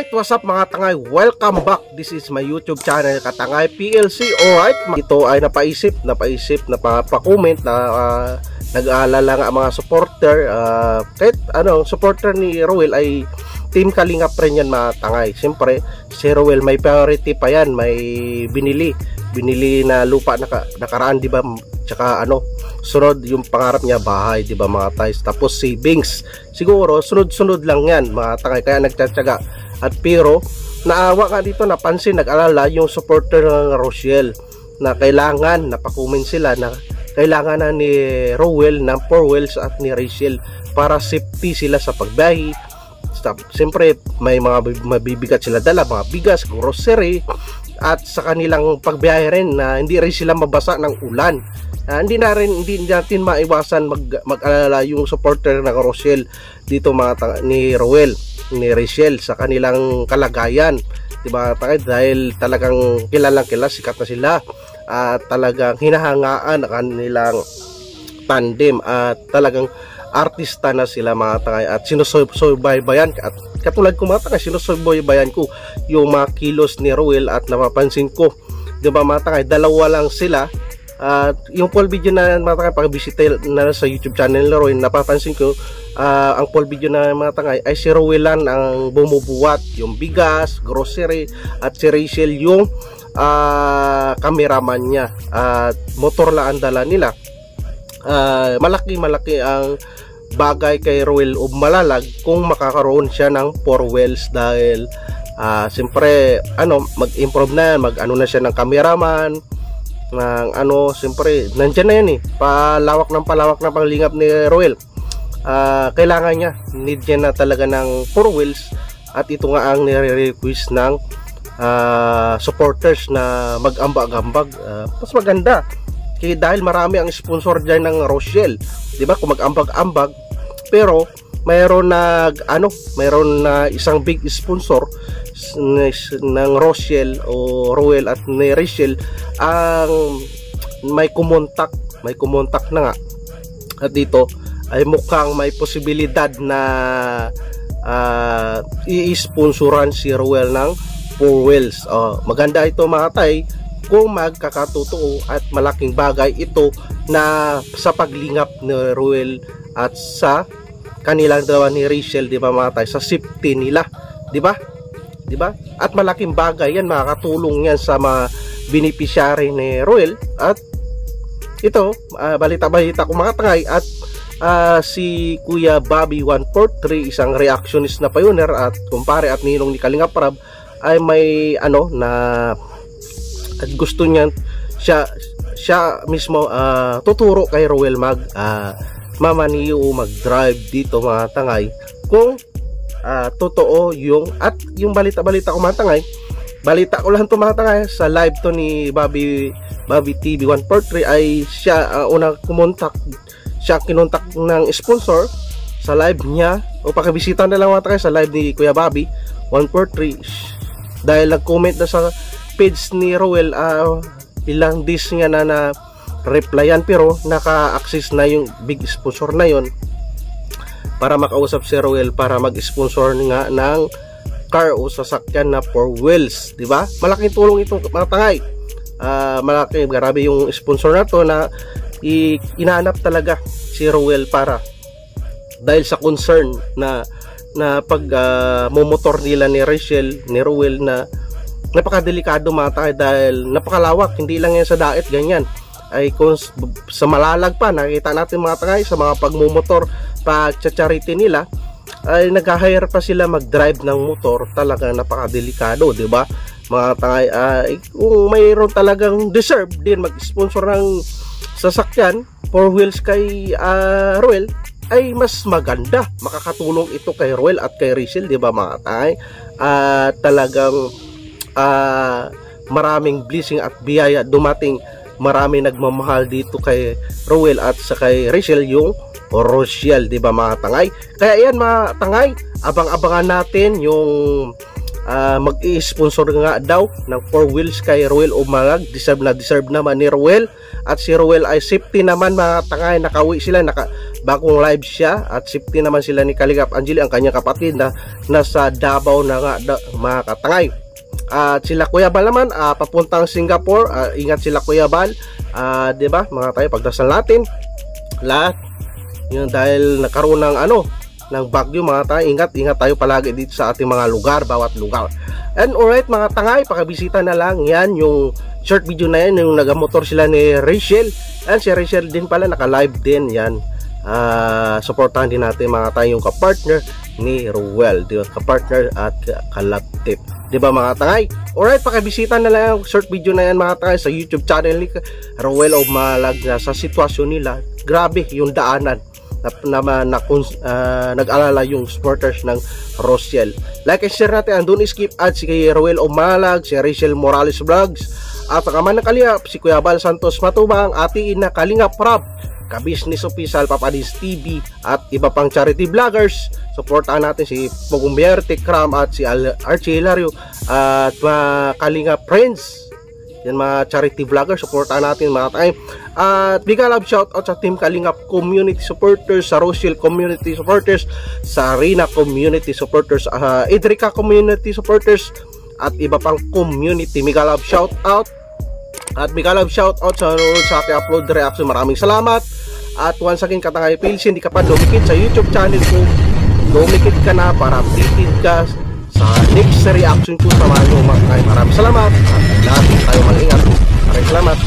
Alright, what's up mga tangay? Welcome back. This is my YouTube channel, Katangay PLC. Alright, ito ay napaisip, napakomment na nag-aalala nga mga supporter. Kahit supporter ni Roel ay Team Kalingap rin yan mga tangay. Siyempre, si Roel may priority pa yan. May binili na lupa nakaraan, di ba? Tsaka sunod yung pangarap niya, bahay, di ba mga tays? Tapos savings. Siguro, sunod-sunod lang yan mga tangay. Kaya nagtsatsaga. At pero, naawa ka dito, napansin, nag-alala yung supporter ng Rochelle na kailangan, napakumin sila na kailangan na ni Roel ng 4 wheels at ni Rachel para safety sila sa pagbiyahe. Siyempre, may mga mabibigat sila dala, mga bigas, grocery, at sa kanilang pagbiyahe rin na hindi rin sila mabasa ng ulan. Hindi natin maiwasan mag-alala yung supporter ng Rochelle dito ni Roel, ni Rachel sa kanilang kalagayan, diba? Dahil talagang kilalang sikat na sila at talagang hinahangaan ang kanilang tandem at talagang artista na sila mga tangay at sinusubaybayan at katulad ko mga tangay, sinusubaybayan ko yung mga kilos ni Roel at napapansin ko, diba mga tangay, dalawa lang sila. At yung full video na mga tangay, pag-bisita na sa YouTube channel ni Roel, napapansin ko ang full video na mga tangay ay si Roel lang ang bumubuhat yung bigas, grocery, at si Rachel yung cameraman niya at motor lang ang dala nila. Malaki ang bagay kay Roel o malalag kung makakaroon siya ng 4 wheels dahil siyempre mag-improve na, mag-na siya ng cameraman ng siyempre nandyan na yan palawak ng panglingap ni Roel. Kailangan niya, need niya na talaga ng 4 wheels at ito nga ang nire-request ng supporters na mag-ambag-ambag. Mas maganda dahil marami ang sponsor dyan ng Rochelle, diba? Kung mag-ambag-ambag, pero mayroon na isang big sponsor ng Rochelle o Roel at ni Rachel ang may kumontak na nga, at dito ay mukhang may posibilidad na i-sponsoran si Roel ng 4 wheels. Maganda ito mga tay kung magkakatotoo at malaking bagay ito na sa paglingap ni Roel at sa kanilang dalawa ni Rachel, di ba mga tay, sa safety nila, di ba? At malaking bagay yan, makakatulong yan sa mga beneficiary ni Roel. At ito, balita ko mga tangay, at si Kuya Bobby 143, isang reactionist na pioneer at kumpare at ninong ni Kalingap Rab, ay may at gusto niya siya mismo tuturo kay Roel mamaniyo mag-drive dito mga tangay kung totoo yung balita ko mga tangay. Balita ko lang to mga tangay sa live to ni Bobby TV 143 ay siya unang kumontak, siya kinontak ng sponsor sa live niya, o pakibisita na lang mga tangay sa live ni Kuya Bobby 143 dahil nag-comment na sa page ni Roel. Ilang days nga na replyan, pero naka-access na yung big sponsor na yon para makausap si Roel para mag-sponsor nga ng car o sasakyan na 4 wheels, di ba? Malaking tulong ito mga tangay. Malaki, grabe yung sponsor na to na inaanap talaga si Roel para dahil sa concern na pag momotor nila ni Rachel, ni Roel na napakadelikado mga tangay dahil napakalawak, hindi lang yan sa daet ganyan, ay kung sa malalag pa, nakita natin mga tangay sa mga pagmumotor, pag-charity nila ay nag-hire pa sila mag-drive ng motor. Talaga napakadelikado, di ba mga tangay? Kung mayroon talagang deserve din mag-sponsor ng sasakyan 4 wheels kay Roel, ay mas maganda, makakatulong ito kay Roel at kay Rachel, di ba mga tangay? Talagang maraming blessing at biyaya dumating, marami nagmamahal dito kay Roel at sa kay Rachel yung Rochelle, di ba mga tangay? Kaya yan mga tangay, abang-abangan natin yung mag-i-sponsor nga daw ng 4 wheels kay Roel Umalag. Deserve naman ni Roel, at si Roel ay safety naman mga tangay, nakauwi sila, bagong live siya at safety naman sila ni Kalingap Angeli, ang kanyang kapatid na nasa Davao na nga, mga katangay. At sila Kuya Bal naman papuntang Singapore. Ingat sila Kuya Bal, 'di ba mga tayo, pagdasal natin lahat yun, dahil nagkaroon ng ng bagyo mga tayo. Ingat tayo palagi dito sa ating mga lugar, bawat lugar. And alright mga tangay, pakabisita na lang yan yung short video na yan, yung nagamotor sila ni Rachel. And si Rachel din pala naka-live din yan. Supportahan din natin mga tayo yung kapartner ni Ruel, di ba? Kapartner at kalaptip, di ba mga tangay? Alright, pakibisita na lang yung short video na yan mga tangay sa YouTube channel ni Ruel o Malag. Sa sitwasyon nila, grabe yung daanan nag-alala yung supporters ng Rosiel. Like and share natin, andun skip ads si Ruel o Malag, si Rachel Morales Vlogs, at ang kaman ng Kalingap si Kuya Bal Santos Matubang, ati ina Kalingap Rob, Kabisnes Official, Papadis TV, at iba pang charity vloggers. Supportahan natin si Pugong Bierte Kram at si Archie Hilario at mga Kalingap Friends. Yan mga charity vloggers, supportahan natin mga tayo. At big love shout out sa Team Kalingap community supporters, sa Rosiel community supporters, sa Rina community supporters, Idrika community supporters, at iba pang community. Big love shout out. At big love shout out sa aking upload reaction. Maraming salamat. At once again, katangay PLC, hindi ka pa dumikit sa YouTube channel ko, dumikit ka na para updated ka sa next reaction ko sa mga mga. Maraming salamat at lahat tayo mag-ingat. Maraming salamat.